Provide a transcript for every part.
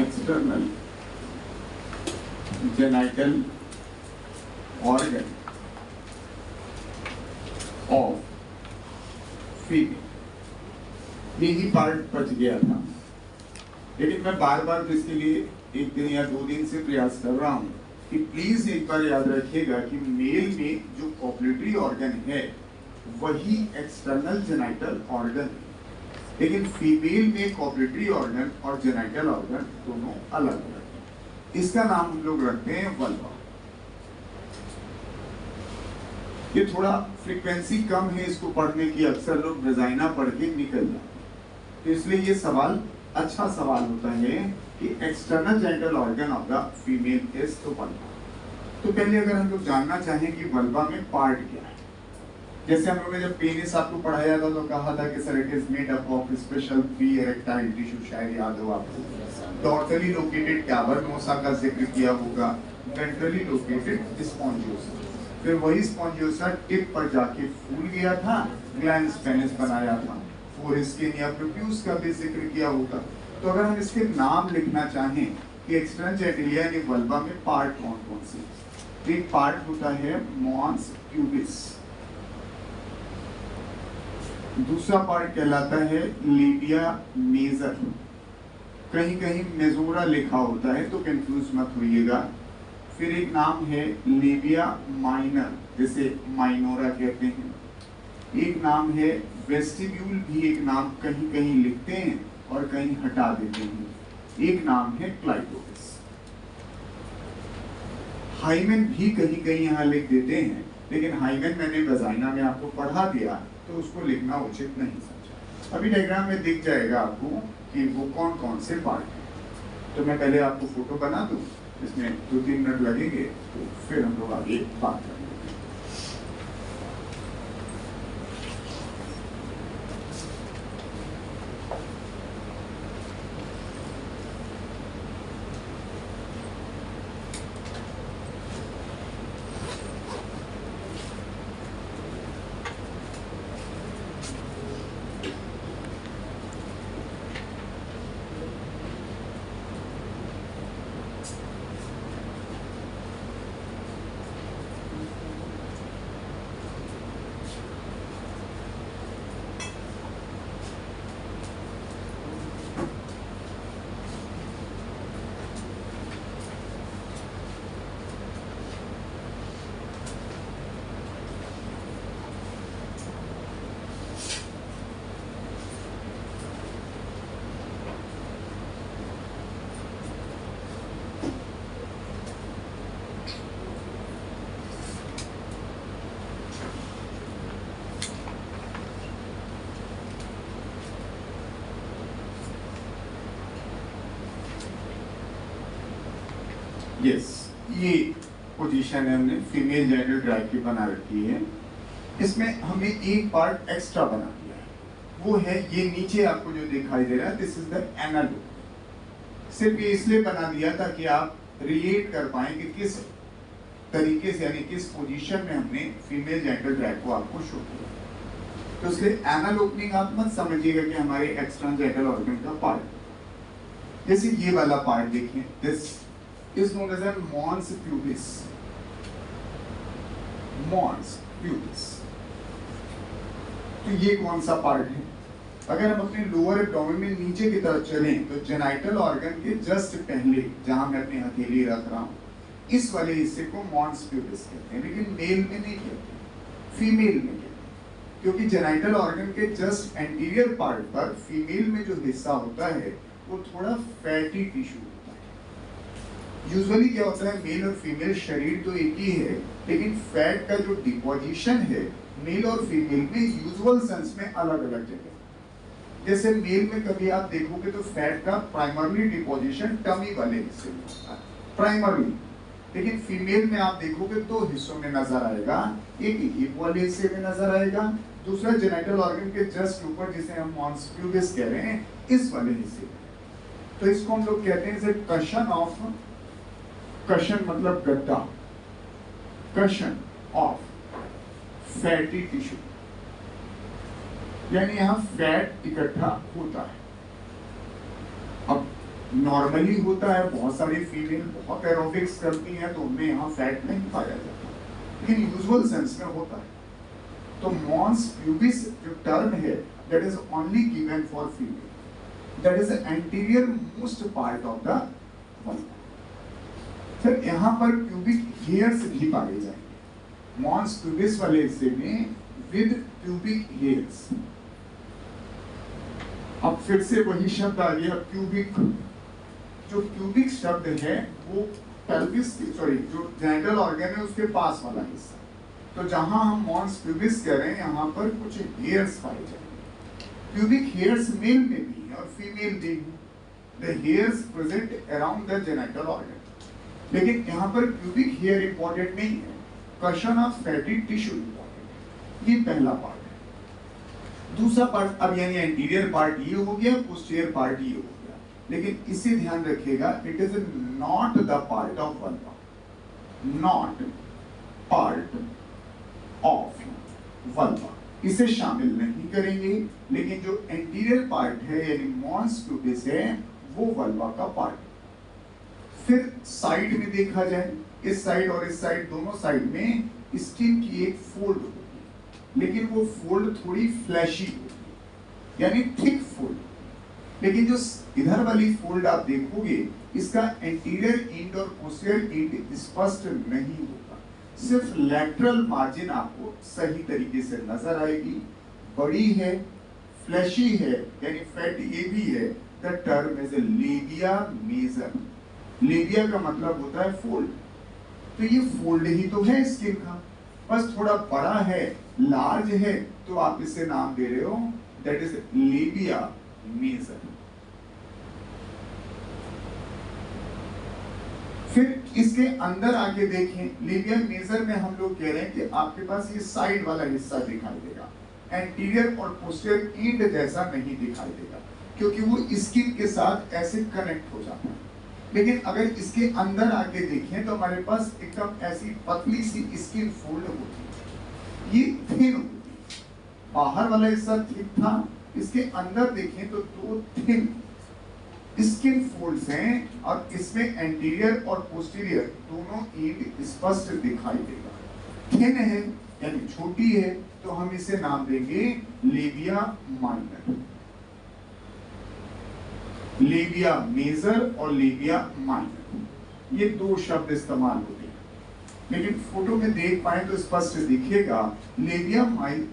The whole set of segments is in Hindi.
External genital organ of female. यही पार्ट बच गया था, लेकिन मैं बार बार इसके लिए 1 दिन या 2 दिन से प्रयास कर रहा हूं कि प्लीज एक बार याद रखिएगा कि मेल में जो कॉपुलेटरी ऑर्गन है वही एक्सटर्नल जेनाइटल ऑर्गन, लेकिन फीमेल में कॉपुलेटरी ऑर्गन और जेनाइटल ऑर्गन दोनों अलग अलग है। इसका नाम हम लोग रखते हैं वल्वा। ये थोड़ा फ्रीक्वेंसी कम है इसको पढ़ने की, अक्सर लोग वेजाइना पढ़ के निकल जाते हैं, तो इसलिए ये सवाल अच्छा सवाल होता है कि external genital organ of the female is तो वल्वा। तो पहले अगर हम लोग जानना चाहें कि वल्वा में पार्ट क्या है, जैसे हम लोग ने जब पेनिस आपको पढ़ाया था तो कहा था कि sir it is made up of special pre erectile tissue, शायद याद हो आपको। डॉर्सली लोकेटेड कैवर्नोसा का जिक्र किया होगा, वेंट्रली लोकेटेड स्पॉन्जियोसा, फिर वही स्पॉन्जियोसा टिप पर जाके फूल गया था, ग्लैंड्स पेनिस बनाया था। फोरस्किन या प्रोट्यूस का भी जिक्र किया होगा। तो अगर हम इसके नाम लिखना चाहें कि एक्सटर्नल जेनिटलिया यानी वल्वा में पार्ट कौन कौन से, तो एक पार्ट होता है मॉन्स प्यूबिस, दूसरा पार्ट कहलाता है लेबिया मेजर, कहीं कहीं मेजोरा लिखा होता है तो कंफ्यूज मत होइएगा। फिर एक नाम है लेबिया माइनर, जिसे माइनोरा कहते हैं। एक नाम है वेस्टिब्यूल, भी एक नाम कहीं कहीं लिखते हैं और कहीं हटा देते हैं। एक नाम है क्लाइटोरिस। हाइमेन भी कहीं कहीं यहाँ लिख देते हैं, लेकिन हाइमेन मैंने वजाइना में आपको पढ़ा दिया तो उसको लिखना उचित नहीं समझा। अभी डायग्राम में दिख जाएगा आपको कि वो कौन कौन से पार्ट हैं। तो मैं पहले आपको फोटो बना दूं, इसमें 2-3 मिनट लगेंगे, तो फिर हम लोग आगे बात करेंगे। यस, ये पोजीशन है हमने फीमेल जेनिटल ट्रैक्ट की बना रखी है। इसमें हमने एक पार्ट एक्स्ट्रा बना दिया है, वो है ये नीचे आपको जो दिखाई दे रहा है, दिस इज द एनल। सिर्फ ये इसलिए बना दिया ताकि आप रिलेट कर पाए कि किस तरीके से यानी किस पोजीशन में हमने फीमेल जेनिटल ट्रैक्ट को आपको शो किया। तो इसलिए एनल ओपनिंग आप मत समझिएगा कि हमारे एक्सटर्नल जेनिटल ऑर्गन का पार्ट। जैसे ये वाला पार्ट देखिए, this is known as a mons pubis. Mons pubis. तो ये कौन सा पार्ट है? अगर हम अपने लोअर एब्डोमेन में नीचे की तरफ चलें तो जेनाइटल ऑर्गन के जस्ट पहले जहां मैं अपनी हथेली रख रहा हूं, इस वाले हिस्से को मॉन्स प्यूबिस कहते हैं, लेकिन मेल में नहीं कहते, फीमेल में कहते हैं, क्योंकि जेनाइटल ऑर्गन के जस्ट एंटीरियर पार्ट पर फीमेल में जो हिस्सा होता है वो थोड़ा फैटी टिश्यू होता है। यूजुअली क्या होता है, मेल और फीमेल शरीर तो एक ही है, लेकिन फैट का जो डिपोजिशन है मेल और फीमेल में यूजुअल सेंस में अलग अलग जगह। जैसे मेल में कभी आप देखोगे तो फैट का प्राइमरली डिपोजिशन टमी वाले हिस्से में होता है, प्राइमरली, लेकिन फीमेल में आप देखोगे 2 हिस्सों में नजर आएगा, एक हिप वाले हिस्से में नजर आएगा, दूसरा जेनिटल ऑर्गन के जस्ट ऊपर जिसे हम मॉन्स प्यूबिस कह रहे हैं, इस वाले हिस्से में। तो इसको हम लोग कहते हैं कशन ऑफ, कशन मतलब गड्ढा, कशन ऑफ फैटी टिश्यू, यानी यहां फैट इकट्ठा होता है। अब नॉर्मली होता है, बहुत सारी फीमेल बहुत एरोबिक्स करती हैं तो उनमें यहाँ फैट नहीं पाया जाता, लेकिन यूजुअल सेंस में होता है। तो मॉन्स प्यूबिस जो टर्म है that is only given for female, that is anterior most part of the vulva. फिर यहाँ पर प्यूबिक हेयर्स भी पाए जाएंगे मॉन्स प्यूबिस वाले हिस्से में विद प्यूबिक हेयर्स। अब फिर से वही शब्द आ गया प्यूबिक। जो प्यूबिक शब्द है वो पेल्विस सॉरी जो जेनिटल ऑर्गन है उसके पास वाला हिस्सा। तो जहां हम मॉन्स प्यूबिस कह रहे हैं यहाँ पर कुछ हेयर्स पाए जाएंगे। प्यूबिक हेयर्स मेल में भी है और फीमेल में भी। The hairs present around the genital organ. लेकिन यहाँ पर प्यूबिक हेयर इंपॉर्टेंट नहीं है, question of fatty tissue important. ये पहला पार्ट है। दूसरा पार्ट अब यानी एंटीरियर पार्ट ये हो गया, पोस्टीरियर पार्ट ये हो गया। लेकिन इसे ध्यान रखिएगा, it is not the part of vulva, not part of vulva, इसे शामिल नहीं करेंगे। लेकिन जो एंटीरियर पार्ट है यानी मॉन्स प्यूबिस है वो वल्वा का पार्ट। फिर साइड में देखा जाए, इस साइड और इस साइड दोनों साइड में स्किन की एक फोल्ड होती है, लेकिन वो फोल्ड थोड़ी फ्लैशी होती है यानी थिक फोल्ड। लेकिन जो इधर वाली फोल्ड आप देखोगे इसका एंटीरियर एंड और पोस्टीरियर एंड स्पष्ट नहीं होता, सिर्फ लैटरल मार्जिन आपको सही तरीके से नजर आएगी। बड़ी है, फ्लैशी है यानी फैट ये भी है। The term is labia major. Labia का मतलब होता है फोल्ड, तो ये फोल्ड ही तो है स्किन का, बस थोड़ा बड़ा है, लार्ज है, तो आप इसे नाम दे रहे हो दैट इज लेबिया मेजर। फिर इसके अंदर आके देखें, लेबिया मेजर में हम लोग कह रहे हैं कि आपके पास ये साइड वाला हिस्सा दिखाई देगा, एंटीरियर और पोस्टीरियर एंड जैसा नहीं दिखाई देगा क्योंकि वो स्किन के साथ ऐसे कनेक्ट हो जाता है। लेकिन अगर इसके अंदर आके देखें तो हमारे पास एकदम ऐसी पतली सी स्किन फोल्ड होती है, ये थिन होती है। बाहर वाला हिस्सा थिक था, इसके अंदर देखें तो दो थिन स्किन फोल्ड्स हैं और इसमें एंटीरियर और पोस्टीरियर दोनों एंड स्पष्ट दिखाई देगा। थिन है यानी छोटी है, तो हम इसे नाम देंगे लेबिया माइनर। लेबिया मेजर और लेबिया माइनर ये दो शब्द इस्तेमाल होते हैं, लेकिन फोटो में देख पाए तो स्पष्ट दिखेगा। लेबिया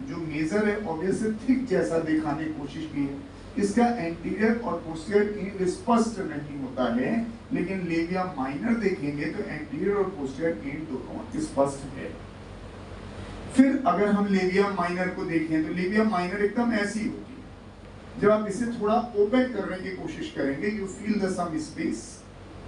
जो मेजर है ऑब्वियसली थिक जैसा दिखाने की कोशिश की है, इसका एंटीरियर और पोस्टीरियर एंड स्पष्ट नहीं होता है। लेकिन लेबिया माइनर देखेंगे तो एंटीरियर और पोस्टीरियर एंड दोनों स्पष्ट है। फिर अगर हम लेबिया माइनर को देखें तो लेबिया माइनर एकदम ऐसी होती है। जब आप इसे थोड़ा ओपन करने की कोशिश करेंगे you feel the some space.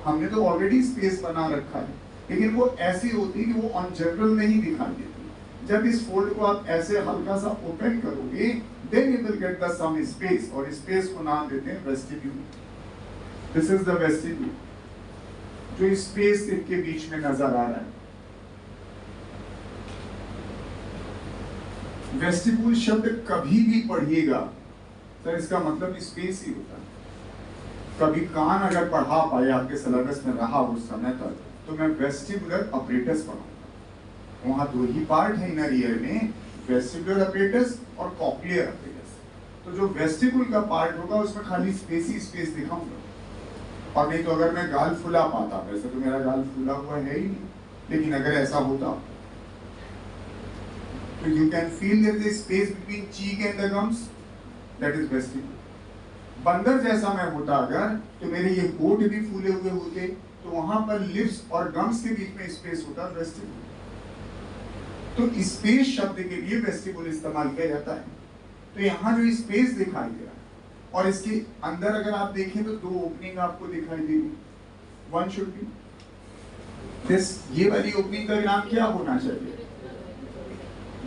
हमने तो ऑलरेडी स्पेस बना रखा है, लेकिन वो ऐसी होती है कि वो ऑन जनरल नहीं दिखाई देती। जब इस फोल्ड को आप ऐसे हल्का सा ओपन करोगे then you will get the some space, और स्पेस को नाम देते हैं vestibule. This is the vestibule, जो स्पेस इनके बीच में नजर आ रहा है। वेस्टिब्यूल शब्द कभी भी पढ़िएगा सर इसका मतलब स्पेस ही होता है। कभी कान अगर पढ़ा पाए आपके सिलेबस में रहा उस समय तक तो मैं वेस्टिबुलर अपरेटस पढ़ाऊंगा। वहां दो ही पार्ट है इनर ईयर में, वेस्टिबुलर अपरेटस और कॉक्लियर अपरेटस। तो जो वेस्टिबुल का पार्ट होगा उसमें खाली स्पेस ही स्पेस दिखाऊंगा। और नहीं तो अगर मैं गाल फुला पाता, वैसे तो मेरा गाल फुला हुआ है ही नहीं, लेकिन अगर ऐसा होता तो you can feel there is space between cheek and the gums, that is vestibule. बंदर जैसा मैं होता अगर तो मेरे ये होठ भी फूले हुए होते, तो वहां पर लिप्स और गम्स के बीच में स्पेस होता वेस्टिब्यूल। तो स्पेस शब्द के लिए वेस्टिब्यूल इस्तेमाल किया जाता है। तो यहाँ जो स्पेस दिखाई दे रहा है और इसके अंदर अगर आप देखें तो दो ओपनिंग आपको दिखाई देगी। वन शुड बी दिस, ये वाली ओपनिंग का नाम क्या होना चाहिए?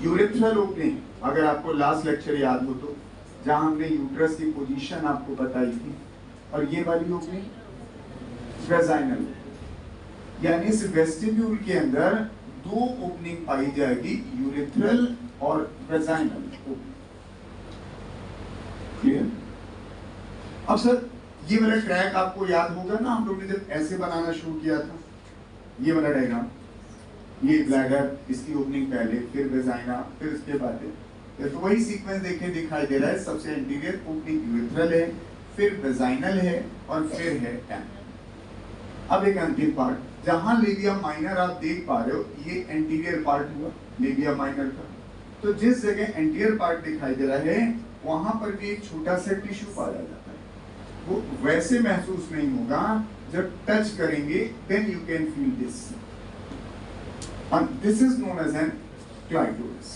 Urethral opening. अगर आपको लास्ट लेक्चर याद हो तो जहां हमने यूट्रस की पोजीशन आपको बताई थी, और ये वाली ओपनिंग वेजाइनल। यानी इस वेस्टिब्यूल के अंदर दो ओपनिंग पाई जाएगी, यूरेथ्रल और वेजाइनल ओपनिंग। क्लियर? अब सर ये वाला ट्रैक आपको याद होगा ना, हम लोग ने जब ऐसे बनाना शुरू किया था, ये वाला डायग्राम, ये ब्लैडर, इसकी ओपनिंग पहले, फिर वेजाइना, फिर उसके बाद तो वही सीक्वेंस देखे दिखाई दे रहा है। सबसे एंटीरियर ओपनिंग यूरेथ्रल है, फिर वेजाइनल है और फिर है एम। अब एक अंतिम पार्ट जहां लेबिया माइनर आप देख पा रहे हो, ये एंटीरियर पार्ट हुआ लेबिया माइनर का। तो जिस जगह एंटीरियर पार्ट दिखाई दे रहा है वहां पर भी एक छोटा सा टिश्यू पाया जाता है। वो वैसे महसूस नहीं होगा, जब टच करेंगे then you can feel this, and this is known as an clitoris।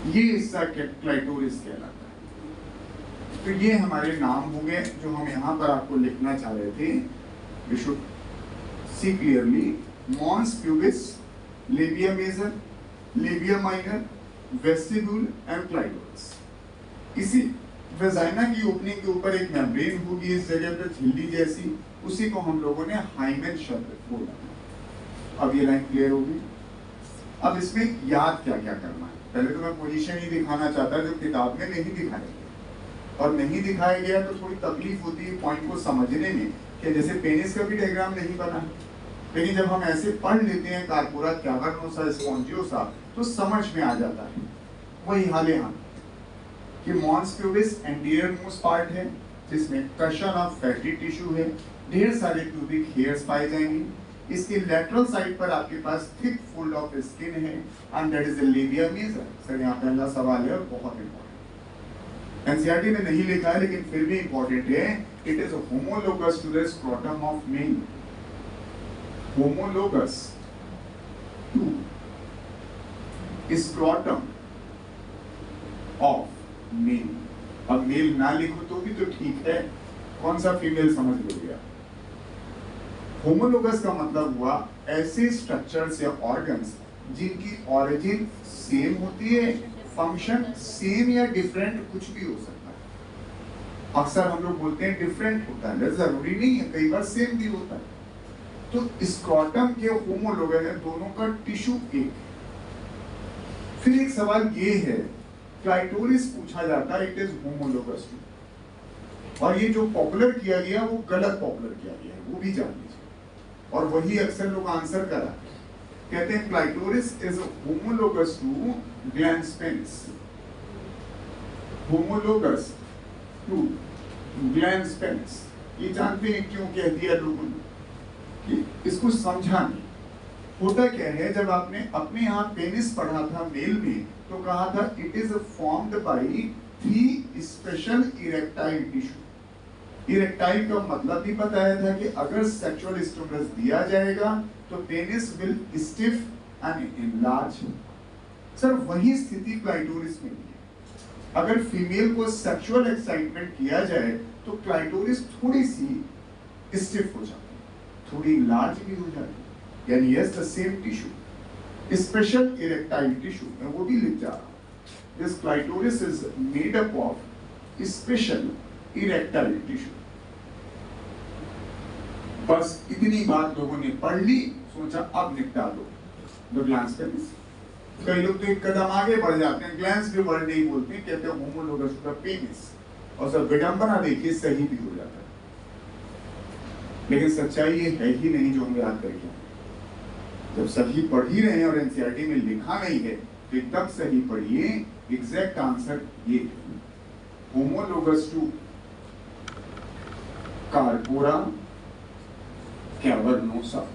ये हिस्सा क्लाइटोरिस कहलाता है। तो ये हमारे नाम हो गए जो हम यहाँ पर आपको लिखना चाह रहे थे। You should see clearly mons pubis, labia major, labia minor, vestibule and clitoris। इसी वेजाइना की ओपनिंग के ऊपर एक मेम्ब्रेन होगी इस जगह पर झिल्ली जैसी, उसी को हम लोगों ने हाइमेन शब्द बोला। अब ये लाइन क्लियर होगी। अब इसमें याद क्या क्या करना है, पहले तो मैं पोजीशन ही दिखाना चाहता जो किताब में नहीं दिखाया गया, और नहीं दिखाया गया तो थोड़ी तकलीफ होती है पॉइंट को समझने में, कि जैसे पेनिस का भी डायग्राम नहीं बना है, लेकिन जब हम ऐसे पढ़ लेते हैं कार्पोरा कैवर्नोसा स्पॉन्जियोसा तो समझ में आ जाता है। वही हाल है यहाँ कि mons pubis anterior most part है जिसमें कशन ऑफ फैटी टिश्यू है, ढेर सारे प्यूबिक हेयर्स पाए जाएंगे। इसके लेटरल साइड पर आपके पास थिक फोल्ड ऑफ स्किन है and that is the labia major. Sir यहाँ पहला सवाल है और बहुत इंपॉर्टेंट, एनसीईआरटी में नहीं लिखा है लेकिन फिर भी इंपॉर्टेंट है। It is homologous to the scrotum of male, homologous to scrotum of male. अब मेल ना लिखो तो भी तो ठीक है, कौन सा फीमेल समझ लोगे आप। होमोलोगस का मतलब हुआ ऐसे स्ट्रक्चर्स या ऑर्गन्स जिनकी ऑरिजिन सेम होती है, फंक्शन सेम या डिफरेंट कुछ भी हो सकता है। अक्सर हम लोग बोलते हैं डिफरेंट होता है, जरूरी नहीं है, कई बार सेम भी होता है। तो स्क्रॉटम के होमोलोगस है, दोनों का टिश्यू एक। फिर एक सवाल ये है, क्लाइटोरिस पूछा जाता है, इट इज होमोलोगस टू, और ये जो पॉपुलर किया गया वो गलत पॉपुलर किया गया है, वो भी जान लीजिए। और वही अक्सर लोग आंसर करा कहते हैं clitoris is homologous to glans penis, homologous to glans penis. ये जानते हैं क्यों कह दिया लोगों ने, कि इसको समझा नहीं। होता क्या है, जब आपने अपने यहाँ पेनिस पढ़ा था मेल में तो कहा था it is formed by 3 special erectile tissue. Erectile का मतलब भी बताया था कि अगर सेक्सुअल स्टिमुलस दिया जाएगा तो penis will stiff and enlarge. Sir वही स्थिति क्लाइटोरिस में है। अगर फीमेल को सेक्सुअल एक्साइटमेंट किया जाए तो क्लाइटोरिस थोड़ी सी स्टिफ हो जाती है, थोड़ी लार्ज भी हो जाती है, यानी yes the same tissue, special erectile tissue. मैं वो भी लिख जा रहा हूं, this clitoris is made up of special erectile tissue. बस इतनी बात लोगों ने पढ़ ली, सोचा अब निपटा दो द ग्लैंस पेनिस। कई लोग तो एक कदम आगे बढ़ जाते हैं, ग्लैंस के वर्ड नहीं बोलते, कहते हैं होमोलोगस टू द पेनिस, और सब विडंबना देखिए सही भी हो जाता है। लेकिन सच्चाई ये है ही नहीं जो हम याद करके, जब सही पढ़ ही रहे हैं और एनसीईआरटी में लिखा नहीं है तो तब सही पढ़िए। एग्जैक्ट आंसर ये है, होमोलोगस टू कार्पोरा कैवर्नोसा।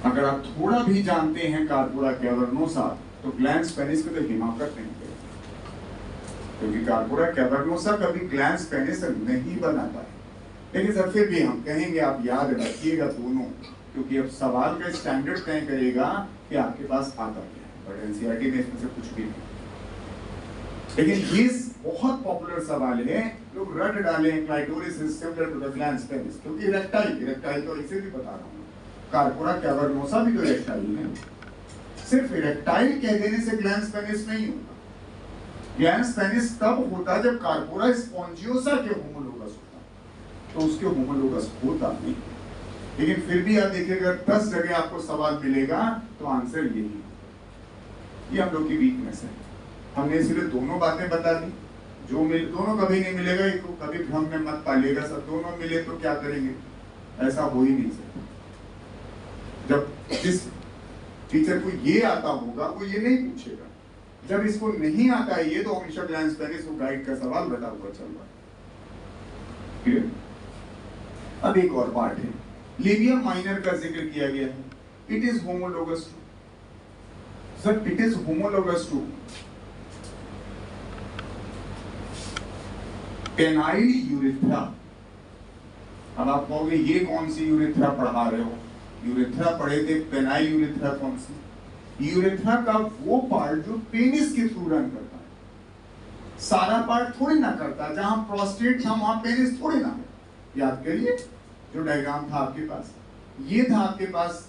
अगर आप थोड़ा भी जानते हैं कार्पोरा कैवर्नोसा तो ग्लैंस पेनिस को तो हिमाकत नहीं करें, क्योंकि कार्पोरा कैवर्नोसा कभी ग्लैंस पेनिस नहीं बनाता है। लेकिन सर फिर भी हम कहेंगे आप याद रखिएगा दोनों, क्योंकि अब सवाल का स्टैंडर्ड तय करेगा कि आपके पास आता क्या है, बट एनसीईआरटी में इसमें से कुछ भी नहीं। लेकिन ये बहुत पॉपुलर सवाल है, लोग रट डाले clitoris is similar to the glans penis, क्योंकि इरेक्टाइल तो इसे भी बता रहा हूँ, कार्पोरा कैवर्नोसा भी तो इरेक्टाइल है। सिर्फ इरेक्टाइल कह देने से ग्लैंस पेनिस नहीं होता। ग्लैंस पेनिस तब होता जब कार्पोरा स्पॉन्जियोसा के होमोलोगस होता, तो उसके होमोलोगस होता नहीं। लेकिन फिर भी आप देखिएगा 10 जगह आपको सवाल मिलेगा तो आंसर यही, ये हम लोग की वीकनेस है। हमने इसलिए दोनों बातें बता दी, दोनों कभी नहीं मिलेगा, एक कभी भ्रम में मत पालिएगा, सब दोनों मिले तो क्या करेंगे, ऐसा हो ही नहीं सकता। जब जिस टीचर को ये आता होगा वो ये नहीं पूछेगा, जब इसको नहीं आता है ये तो हमेशा ग्लैंस पेनिस को गाइड का सवाल बता हुआ चल रहा है। अब एक और पार्ट है, लेबिया माइनर का जिक्र किया गया है। It is homologous to, sir it is homologous to penile urethra. अब आप कहोगे ये कौन सी यूरेथ्रा पढ़ा रहे हो, यूरेथ्रा पढ़े थे, पेनाइल यूरेथ्रा कौन सी? यूरेथ्रा का वो पार्ट जो पेनिस के थ्रू रन करता है, सारा पार्ट थोड़ी ना करता, जहां प्रोस्टेट था वहां पेनिस थोड़ी ना है। याद करिए जो डायग्राम था आपके पास, ये था आपके पास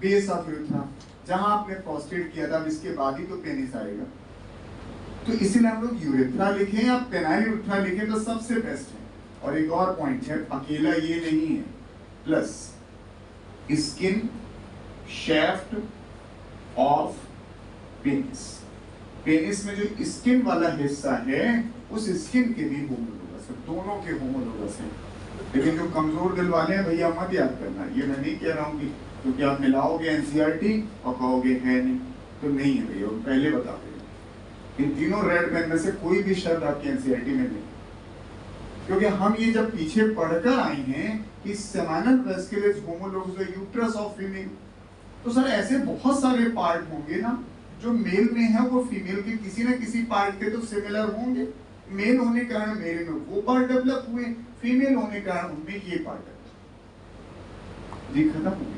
बेस ऑफ यूरेथ्रा, जहां आपने प्रोस्टेट किया था, इसके बाद ही तो पेनिस आएगा। तो इसीलिए हम लोग यूरेथ्रा लिखें या पेनाइल यूरेथ्रा लिखें तो सबसे बेस्ट है। और एक और पॉइंट है, अकेला ये नहीं है, plus skin shaft of penis, penis में जो स्किन वाला हिस्सा है उस स्किन के भी होमोलोगस है, दोनों के होमोलोगस है। लेकिन जो कमजोर दिल वाले हैं भैया मत याद करना, ये मैं नहीं कह रहा हूँ कि क्योंकि आप मिलाओगे एनसीईआरटी और कहोगे है नहीं, तो नहीं है भैया, पहले बता दें इन तीनों रेड पेन में से कोई भी शब्द आपकी एनसीईआरटी में नहीं, क्योंकि हम ये जब पीछे पढ़कर आए हैं कि seminal vesicle is homologous with uterus of female, तो सर ऐसे बहुत सारे पार्ट होंगे ना जो मेल में है वो फीमेल के किसी न किसी पार्ट के तो सिमिलर होंगे। मेल होने के कारण मेल में वो पार्ट डेवलप हुए, फीमेल होने के कारण उनमें ये पार्ट डेवलप जी खत्म हो गया।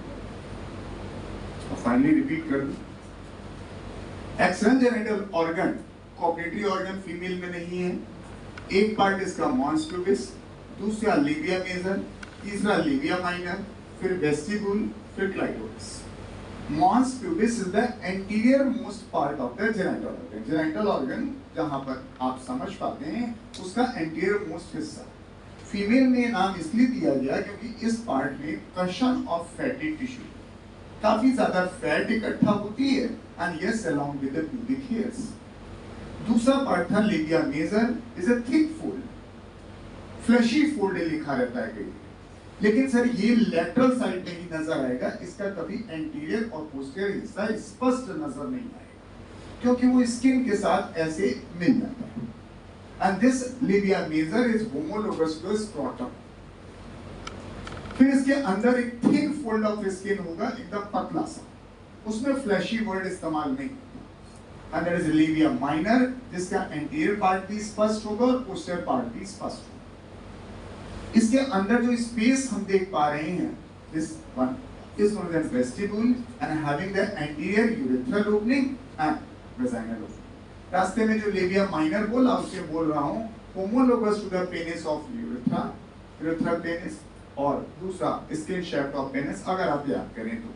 फाइनली रिपीट कर दूं, external genital organ cooperative organ female में नहीं है। एक पार्ट इसका मॉन्स प्यूबिस, दूसरा लेबिया मेजर, तीसरा लेबिया माइनर, फिर वेस्टिबुल, फिर clitoris. Mons pubis is the anterior most part of the genital organ, genital organ जहां पर आप समझ पाते हैं उसका एंटीरियर मोस्ट हिस्सा। फीमेल में नाम इसलिए दिया गया क्योंकि इस पार्ट में कशन ऑफ फैटी टिश्यू, काफी ज्यादा फैट इकट्ठा होती है, and yes along with the pubic hairs. दूसरा पार्ट था labia major, is a thick fold, fleshy fold लिखा रहता है कहीं, लेकिन सर ये लेटरल साइड में ही नजर आएगा, इसका कभी एंटीरियर और पोस्टीरियर हिस्सा स्पष्ट नजर नहीं आएगा क्योंकि वो स्किन के साथ ऐसे मिल जाता है। And this labia major is homologous to scrotum. फिर इसके अंदर एक थिन फोल्ड ऑफ स्किन होगा, एकदम पतला सा, उसमें फ्लैशी वर्ड इस्तेमाल नहीं होता। And there is labia minor जिसका एंटीरियर पार्ट भी स्पष्ट होगा और पोस्टीरियर पार्ट भी स्पष्ट होगा। इसके अंदर जो स्पेस हम देख पा रहे हैं, this one is known as vestibule and having the anterior urethral opening and vaginal opening. रास्ते में जो लेबिया माइनर बोला उससे बोल रहा हूँ homologous to the penis of urethra, urethral penis, और दूसरा स्किन शेफ्ट ऑफ पेनिस अगर आप याद करें तो।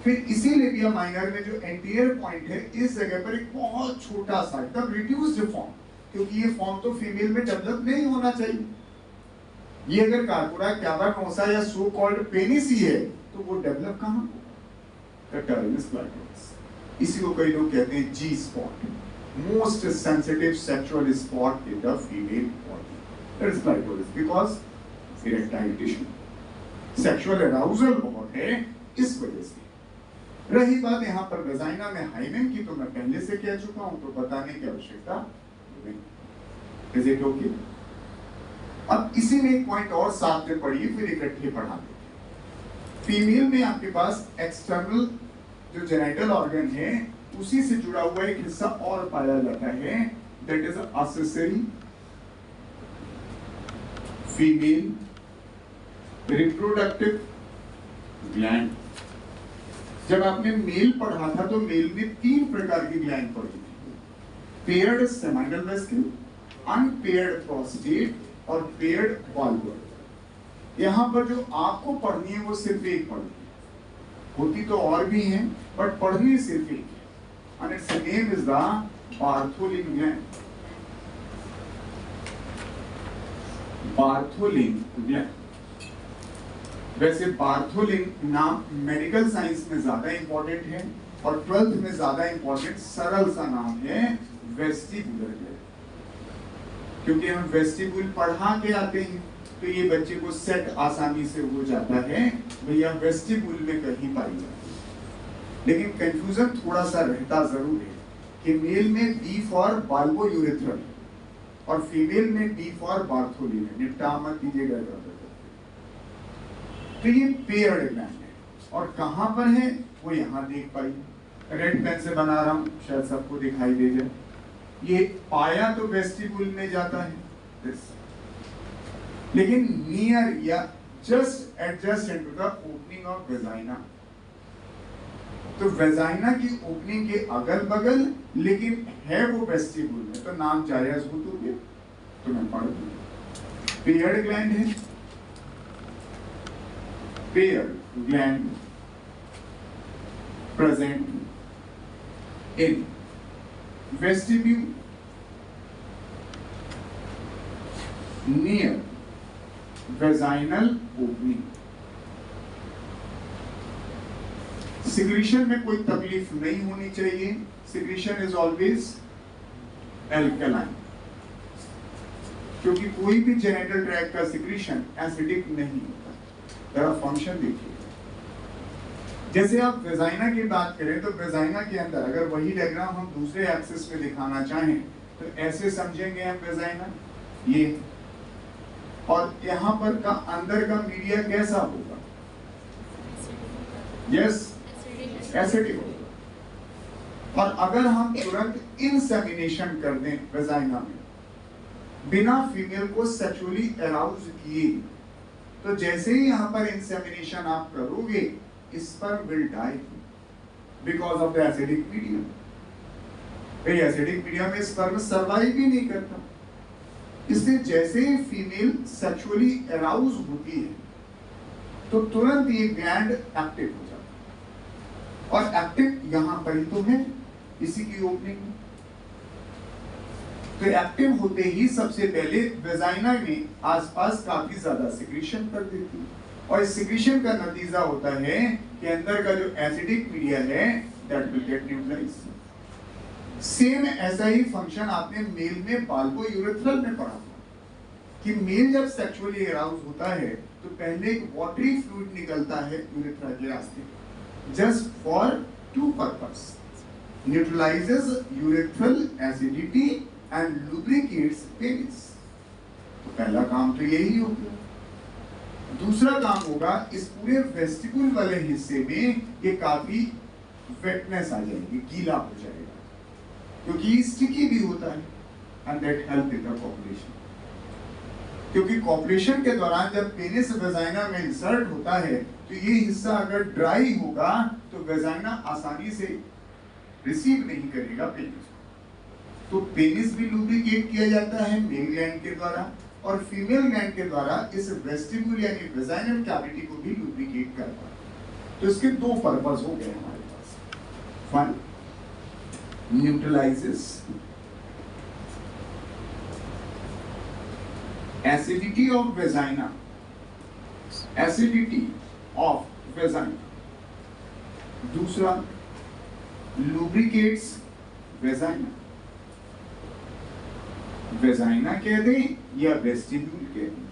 फिर इसी लेबिया माइनर में जो एंटीरियर पॉइंट है इस जगह पर एक बहुत छोटा सा एकदम रिड्यूस्ड फॉर्म, क्योंकि ये फॉर्म तो फीमेल में डेवलप नहीं होना चाहिए, ये अगर कार्पोरा कैवर्नोसा या सो कॉल्ड पेनिस ही है तो वो डेवलप कहां होगा? Terminus clitoris. इसी को कई लोग कहते हैं G spot, most sensitive sexual spot in the female body, that is clitoris because erectile tissue, sexual arousal बहुत है इस वजह से। रही बात यहाँ पर वेजाइना में हाइमेन की, तो मैं पहले से कह चुका हूं तो बताने की आवश्यकता नहीं। Is it okay? अब इसी में एक पॉइंट और साथ में पढ़िए फिर इकट्ठे पढ़ा देते। फीमेल में आपके पास एक्सटर्नल जो जेनिटल ऑर्गन है उसी से जुड़ा हुआ एक हिस्सा और पाया जाता है, that is accessory female reproductive gland. जब आपने मेल पढ़ा था तो मेल में 3 प्रकार की ग्लैंड पढ़ी थी, paired seminal vesicle, unpaired prostate और पेयर्ड वॉल्वर। यहाँ पर जो आपको पढ़नी है वो सिर्फ एक पढ़नी है, होती तो और भी हैं बट पढ़नी सिर्फ एक है, and its name is the Bartholin gland. Bartholin gland। वैसे बार्थोलिन नाम मेडिकल साइंस में ज्यादा इंपॉर्टेंट है और 12th में ज्यादा इंपॉर्टेंट सरल सा नाम है वेस्टिबुलर ग्लैंड। क्योंकि हम वेस्टिब्यूल पढ़ा के आते हैं तो ये बच्चे को सेट आसानी से हो जाता है, भैया वेस्टिब्यूल में कहीं पाई जाती है। लेकिन कंफ्यूजन थोड़ा सा रहता जरूर है कि मेल में बी फॉर बाल्बोयूरेथ्रल और फीमेल में बी फॉर बार्थोलिन है। निपटा मत कीजिएगा। तो ये पेयर्ड ग्लैंड है और कहां पर है वो यहां देख पाई, रेड पेन से बना रहा हूं, शायद सबको दिखाई दे जाए। ये पाया तो वेस्टिब्यूल में जाता है, लेकिन नियर या just adjacent to the opening of vagina. तो वेजाइना की ओपनिंग के अगल बगल, लेकिन है वो वेस्टिब्यूल में, तो नाम जायज हो तो गया, तो मैं पढ़ दूंगा। पेयर्ड ग्लैंड है, paired gland present in vestibule near vaginal opening. Secretion में कोई तकलीफ नहीं होनी चाहिए। सिक्रीशन इज ऑलवेज एल्कलाइन, क्योंकि कोई भी जेनिटल ट्रैक्ट का सिक्रीशन एसिडिक नहीं होता। जरा फंक्शन देखिए, जैसे आप वेजाइना की बात करें तो वेजाइना के अंदर अगर वही डायग्राम हम दूसरे एक्सिस में दिखाना चाहें तो ऐसे समझेंगे हम वेजाइना ये, और यहाँ पर का अंदर का मीडिया कैसा होगा? यस, एसिडिक होगा। और अगर हम तुरंत इंसेमिनेशन कर दें वेजाइना में बिना फीमेल को सेक्सुअली अराउज किए, तो जैसे ही यहाँ पर इंसेमिनेशन आप करोगे, sperm will die because of the acidic medium. भाई एसिडिक मीडियम में स्पर्म सर्वाइव ही नहीं करता। इसलिए जैसे ही फीमेल सेक्सुअली अराउज होती है तो तुरंत ये ग्लैंड एक्टिव हो जाता है, और एक्टिव यहां पर ही तो है, इसी की ओपनिंग में। तो एक्टिव होते ही सबसे पहले वेजाइना में आसपास काफी ज्यादा सिक्रीशन कर देती है, और इस सिक्रीशन का नतीजा होता है कि अंदर का जो एसिडिक मीडिया है that will get neutralised. Same ऐसा ही फंक्शन आपने मेल में बाल्बोयूरेथ्रल में पढ़ा था कि मेल जब सेक्सुअली अराउज होता है तो पहले एक वाटरी फ्लूइड निकलता है यूरेथ्रा के रास्ते, just for two purpose, neutralizes urethral acidity and lubricates penis. तो पहला काम तो यही हो गया। दूसरा काम होगा, इस पूरे वेस्टिब्यूल वाले हिस्से में ये काफी वेटनेस आ जाएगी, गीला हो जाएगा, क्योंकि स्टिकी भी होता है, and that help in the copulation. क्योंकि कॉपुलेशन के दौरान जब पेनिस वेजाइना में इंसर्ट होता है तो ये हिस्सा अगर ड्राई होगा तो वेजाइना आसानी से रिसीव नहीं करेगा पेनिस को। तो पेनिस भी लुब्रिकेट किया जाता है मेल ग्लैंड के द्वारा, और फीमेल ग्लैंड के द्वारा इस वेस्टिब्यूल यानी वेजाइनल कैविटी को भी लुब्रिकेट करता है। तो इसके दो पर्पस हो गए हमारे पास। One, neutralizes acidity of vagina, acidity of vagina। दूसरा, lubricates vagina, vagina कह दें या वेस्टिब्यूल कह दें,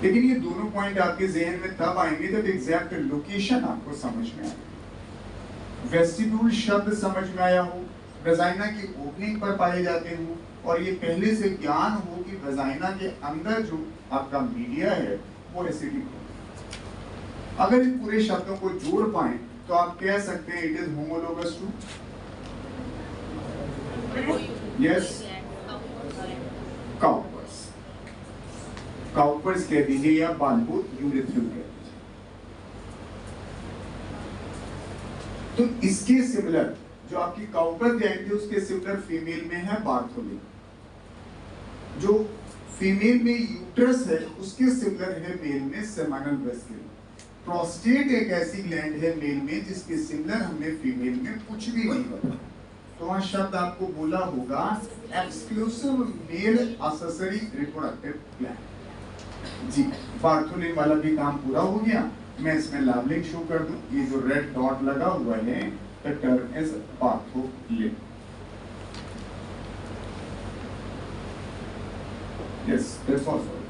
लेकिन ये दोनों पॉइंट आपके जहन में तब आएंगे जब एग्जैक्ट लोकेशन आपको समझ में आए। वेस्टिब्यूल शब्द समझ में आया हो, वेजाइना की ओपनिंग पर पाए जाते हो, और ये पहले से ज्ञान हो कि वेजाइना के अंदर जो आपका मीडिया है वो एसिडिक हो। अगर इन पूरे शब्दों को जोड़ पाए तो आप कह सकते हैं it is homologous to, yes, Cowper's, Cowper's कह दीजिए या बाल्बोयूरेथ्रल कह दीजिए। तो इसके सिमिलर जो आपकी काउपर ग्लैंड थी उसके सिमिलर फीमेल में है बार्थोलिन। जो फीमेल में यूट्रस है उसके सिमिलर है मेल में सेमिनल वेसिकल। प्रोस्टेट एक ऐसी ग्लैंड है मेल में जिसके सिमिलर हमने फीमेल में कुछ भी नहीं बताया। तो वहां शब्द आपको बोला होगा exclusive male accessory reproductive gland. जी, बार्थोलिन वाला भी काम पूरा हो गया। मैं इसमें लैबलिंग शो कर दूं। ये जो रेड डॉट लगा हुआ है the term is Bartholin. Yes, that's all.